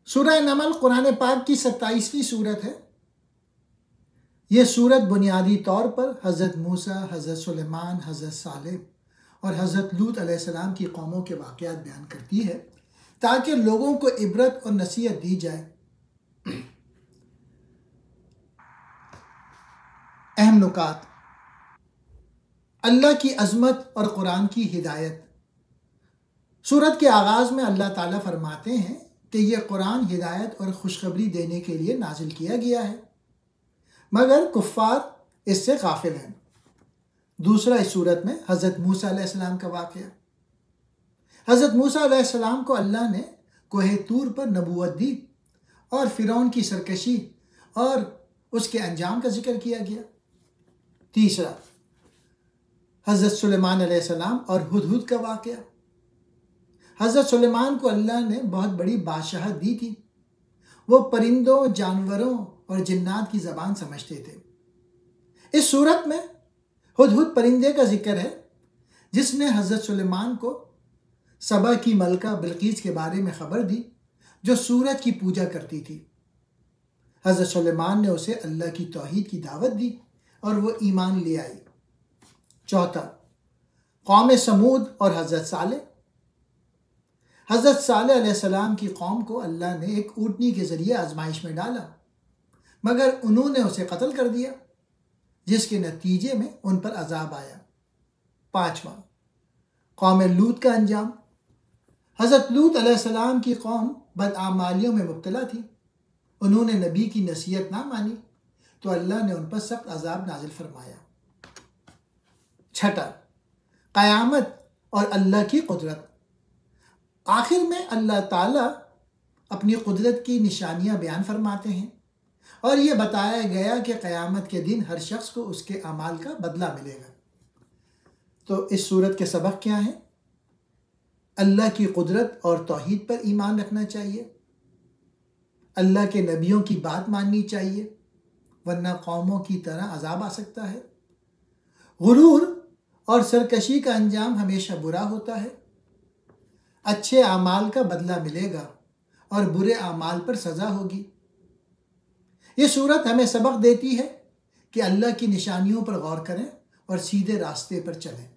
سورہ نمل قرآن پاک کی 27ویں سورت ہے۔ یہ سورت بنیادی طور پر حضرت موسیٰ، حضرت سلیمان، حضرت صالح اور حضرت لوط علیہ السلام کی قوموں کے واقعات بیان کرتی ہے تاکہ لوگوں کو عبرت اور نصیحت دی جائے۔ اہم نکات: اللہ کی عظمت اور قرآن کی ہدایت۔ سورت کے آغاز میں اللہ تعالیٰ فرماتے ہیں کہ یہ قرآن ہدایت اور خوشخبری دینے کے لیے نازل کیا گیا ہے، مگر کفار اس سے غافل ہیں۔ دوسرا، اس سورت میں حضرت موسیٰ علیہ السلام کا واقعہ۔ حضرت موسیٰ علیہ السلام کو اللہ نے کوہ طور پر نبوت دی اور فرعون کی سرکشی اور اس کے انجام کا ذکر کیا گیا۔ تیسرا، حضرت سلیمان علیہ السلام اور ہدہد کا واقعہ۔ حضرت سلیمان کو اللہ نے بہت بڑی بادشاہت دی تھی۔ وہ پرندوں، جانوروں اور جنات کی زبان سمجھتے تھے۔ اس صورت میں ہدہد پرندے کا ذکر ہے جس نے حضرت سلیمان کو سبا کی ملکہ بلقیس کے بارے میں خبر دی جو سورج کی پوجا کرتی تھی۔ حضرت سلیمان نے اسے اللہ کی توحید کی دعوت دی اور وہ ایمان لے آئی۔ چوتھا، قوم سمود اور حضرت صالح۔ حضرت صالح علیہ السلام کی قوم کو اللہ نے ایک اونٹنی کے ذریعے آزمائش میں ڈالا، مگر انہوں نے اسے قتل کر دیا، جس کے نتیجے میں ان پر عذاب آیا۔ پانچواں، قوم لوط کا انجام۔ حضرت لوط علیہ السلام کی قوم بداعمالیوں میں مبتلا تھی۔ انہوں نے نبی کی نصیحت نہ مانی تو اللہ نے ان پر سخت عذاب نازل فرمایا۔ چھٹا، قیامت اور اللہ کی قدرت۔ آخر میں اللہ تعالیٰ اپنی قدرت کی نشانیاں بیان فرماتے ہیں اور یہ بتایا گیا کہ قیامت کے دن ہر شخص کو اس کے اعمال کا بدلہ ملے گا۔ تو اس سورت کے سبق کیا ہیں؟ اللہ کی قدرت اور توحید پر ایمان رکھنا چاہیے، اللہ کے نبیوں کی بات ماننی چاہیے ورنہ قوموں کی طرح عذاب آ سکتا ہے۔ غرور اور سرکشی کا انجام ہمیشہ برا ہوتا ہے۔ اچھے اعمال کا بدلہ ملے گا اور برے اعمال پر سزا ہوگی۔ یہ سورت ہمیں سبق دیتی ہے کہ اللہ کی نشانیوں پر غور کریں اور سیدھے راستے پر چلیں۔